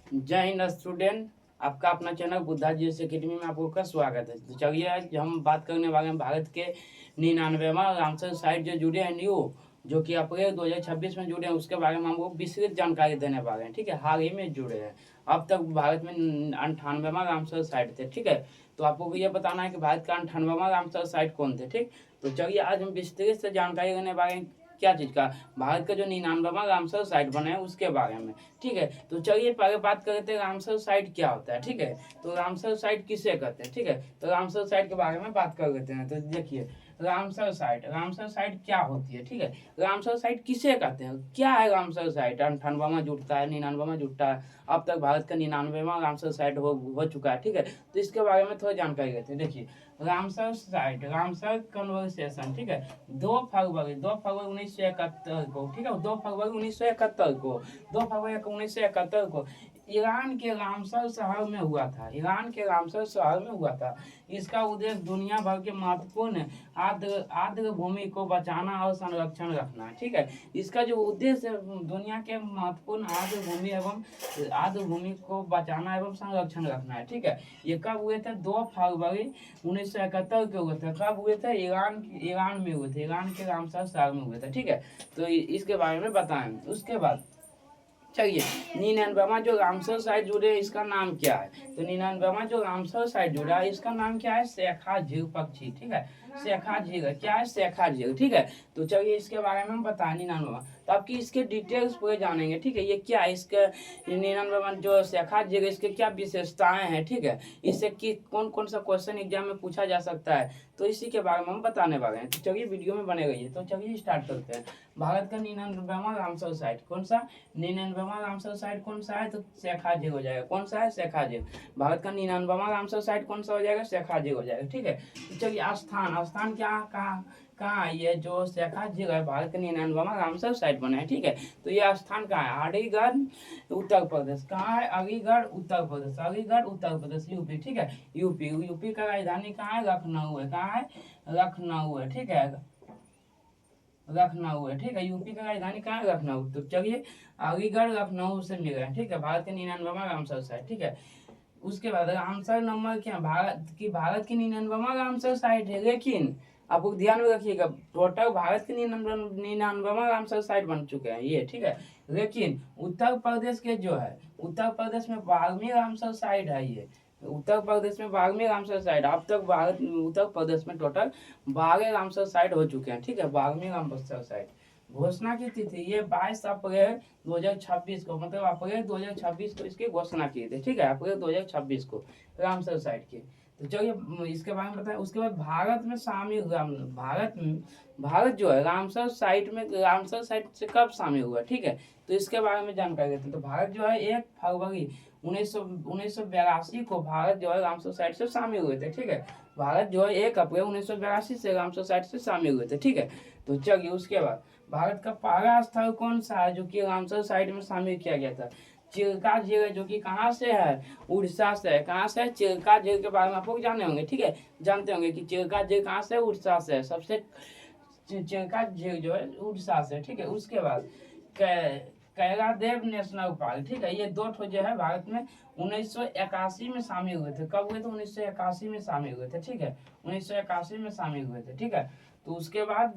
जय हिंद स्टूडेंट। आपका अपना चैनल बुद्धा जी अकेडमी में आपका स्वागत है। तो चलिए आज हम बात करने वाले हैं भारत के 99वां रामसर साइट जो जुड़े हैं न्यू, जो कि अप्रैल 2026 में जुड़े हैं, उसके बारे में हमको विस्तृत जानकारी देने वाले हैं। ठीक है, हाल ही में जुड़े हैं। अब तक भारत में 98वां रामसर साइट थे। ठीक है, तो आपको ये बताना है कि भारत का 98वां रामसर साइट कौन थे। ठीक, तो चलिए आज हम विस्तृत से जानकारी देने वाले हैं क्या चीज़ का, भारत का जो 99वां रामसर साइट बना है उसके बारे में। ठीक है, तो चलिए पहले बात करते हैं रामसर साइट क्या होता है। ठीक है, तो रामसर साइट किसे कहते हैं। ठीक है, तो रामसर साइट के बारे में बात कर लेते हैं। तो देखिए रामसर साइट क्या होती है। ठीक है, रामसर साइट किसे कहते हैं, क्या है रामसर साइट। 98वां जुटता है, 99वां जुटता है, अब तक भारत का 99वां रामसर साइट हो चुका है। ठीक है, तो इसके बारे में थोड़ा जानकारी लेते हैं। देखिए रामसर साइट, रामसर कन्वर्सेशन। ठीक है, 2 फरवरी 1971 को, ठीक है, 2 फरवरी 1971 को, 2 फरवरी 1971 को ईरान के रामसर शहर में हुआ था। ईरान के रामसर शहर में हुआ था। इसका उद्देश्य दुनिया भर के महत्वपूर्ण आर्द्र भूमि को बचाना और संरक्षण रखना है। ठीक है, इसका जो उद्देश्य है दुनिया के महत्वपूर्ण आर्द्र भूमि को बचाना एवं संरक्षण रखना है। ठीक है, ये कब हुए थे, 2 फरवरी 1971 के हुए थे। कब हुए थे, ईरान में हुए थे, ईरान के रामसर शहर में हुए थे। ठीक है, तो इसके बारे में बताएं। उसके बाद चलिए 99वां जो रामसर साइट जुड़े हैं इसका नाम क्या है। तो 99वां जो रामसर साइट जुड़ा है इसका नाम क्या है, शेखा झील पक्षी। ठीक है, शेखा झील क्या है, शेखा झील। ठीक है, तो चलिए इसके बारे में हम बताएं 99वां। तो आपकी इसके डिटेल्स पूरे जानेंगे। ठीक है, ये क्या है, इसके 99वां जो शेखा झील इसके क्या विशेषताएं हैं। ठीक है, इससे कि कौन कौन सा क्वेश्चन एग्जाम में पूछा जा सकता है, तो इसी के बारे में हम बताने वाले हैं। तो चलिए वीडियो में बने रहिए। तो चलिए स्टार्ट करते हैं। भारत का 99वां रामसर साइट कौन सा, 99वां रामसर साइट कौन सा है, तो शेखा झील हो जाएगा। कौन सा है, शेखा झील। भारत का 99वां रामसर साइट कौन सा हो जाएगा, शेखा झील हो जाएगा। ठीक है, तो चलिए स्थान क्या कहाँ है, ये जो शेखा झील है भारत का 99वां रामसर साइट बना है। ठीक है, तो ये स्थान कहाँ है, अलीगढ़ उत्तर प्रदेश। कहाँ है, अलीगढ़ उत्तर प्रदेश, अलीगढ़ उत्तर प्रदेश यूपी। ठीक है, यूपी का राजधानी कहाँ है, लखनऊ है। कहाँ है, लखनऊ है। ठीक है, लखनऊ है। ठीक है, यूपी का राजधानी कहाँ है, लखनऊ। तो चलिए अलीगढ़ लखनऊ से मिल रहे हैं। ठीक है, भारत के 99वां रामसर साइट। ठीक है, उसके बाद रामसर नंबर क्या, भारत की 99वां रामसर साइट है, लेकिन आपको ध्यान में रखिएगा टोटल भारत के 99वां रामसर साइट बन चुके हैं ये। ठीक है, लेकिन उत्तर प्रदेश के जो है, उत्तर प्रदेश में 12वीं रामसर साइट है ये। उत्तर प्रदेश में 12वीं रामसर साइट, अब तक भारत उत्तर प्रदेश में टोटल 12 रामसर साइट हो चुके हैं। ठीक है, 12वीं रामसर साइट घोषणा की तिथि ये 22 अप्रैल 2026 को, मतलब अप्रैल 2026 को इसकी घोषणा की थी। ठीक है, अप्रैल 2026 को रामसर साइट की। तो चलिए इसके बारे में बताएं। उसके बाद भारत में शामिल भारत जो है रामसर साइट से कब शामिल हुआ। ठीक है, तो इसके बारे में जानकारी देते हैं। तो भारत जो है 1 फरवरी 1982 को भारत जो है रामसर साइट से शामिल हुए थे। ठीक है, भारत जो है 1 अप्रैल 1982 से रामसर साइट से शामिल हुए थे। ठीक है, तो चलिए उसके बाद भारत का पहला स्थल कौन सा है जो कि रामसर साइट में शामिल किया गया था, चिल्का झील, जो कि कहाँ से है, उड़ीसा से है। कहाँ से है, चिल्का झील के बारे में आप लोग जाने होंगे। ठीक है, जानते होंगे कि चिल्का झील कहाँ से, उड़ीसा से है। सबसे चिल्का झील जो है उड़ीसा से। ठीक है, उसके बाद कैलादेव नेशनल पार्क। ठीक है, ये दो ठो जो है भारत में 1981 में शामिल हुए थे। कब हुए थे, 1981 में शामिल हुए थे। ठीक है, 1981 में शामिल हुए थे। ठीक है, तो उसके बाद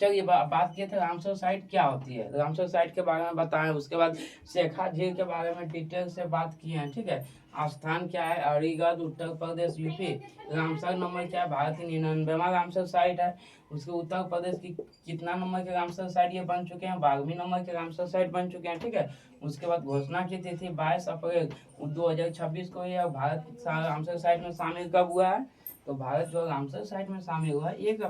चलिए बात किए थे रामसर साइट क्या होती है, रामसर साइट के बारे में बताएं। उसके बाद शेखा झील के बारे में डिटेल से बात किए हैं। ठीक है, स्थान क्या है, Aligarh Uttar Pradesh UP. Ramsar number क्या है, भारत की 99वां रामसर साइट है। उसके उत्तर प्रदेश की कितना नंबर के रामसर साइट ये बन चुके हैं, 12वीं नंबर के रामसर साइट बन चुके हैं। ठीक है, उसके बाद घोषणा की तिथि 22 अप्रैल 2026 को यह भारत रामसर साइट में शामिल कब हुआ है, तो भारत जो रामसर साइट में शामिल हुआ है 1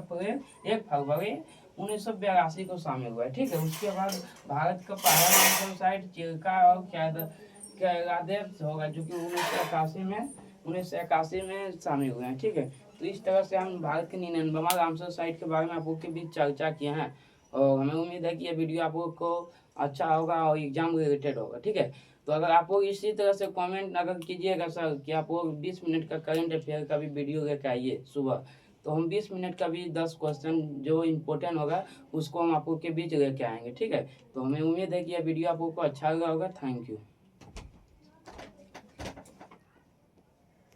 फरवरी 1982 को शामिल हुआ है। ठीक है, उसके बाद भारत का पहला रामसर साइट चिल्का और कैलादेव होगा, जो कि 1981 में शामिल हुए हैं। ठीक है, तो इस तरह से हम भारत के 99वां रामसर साइट के बारे में आप लोग के बीच चर्चा किए हैं, और हमें उम्मीद है कि ये वीडियो आप लोग को अच्छा होगा और एग्जाम रिलेटेड होगा। ठीक है, तो अगर आप लोग इसी तरह से कमेंट अगर कीजिएगा सर कि आप लोग 20 मिनट का करंट अफेयर का भी वीडियो लेकर आइए सुबह, तो हम 20 मिनट का भी 10 क्वेश्चन जो इम्पोर्टेंट होगा उसको हम आप लोग के बीच लेके आएंगे। ठीक है, तो हमें उम्मीद है कि यह वीडियो आप लोग को अच्छा लगा होगा। Thank you.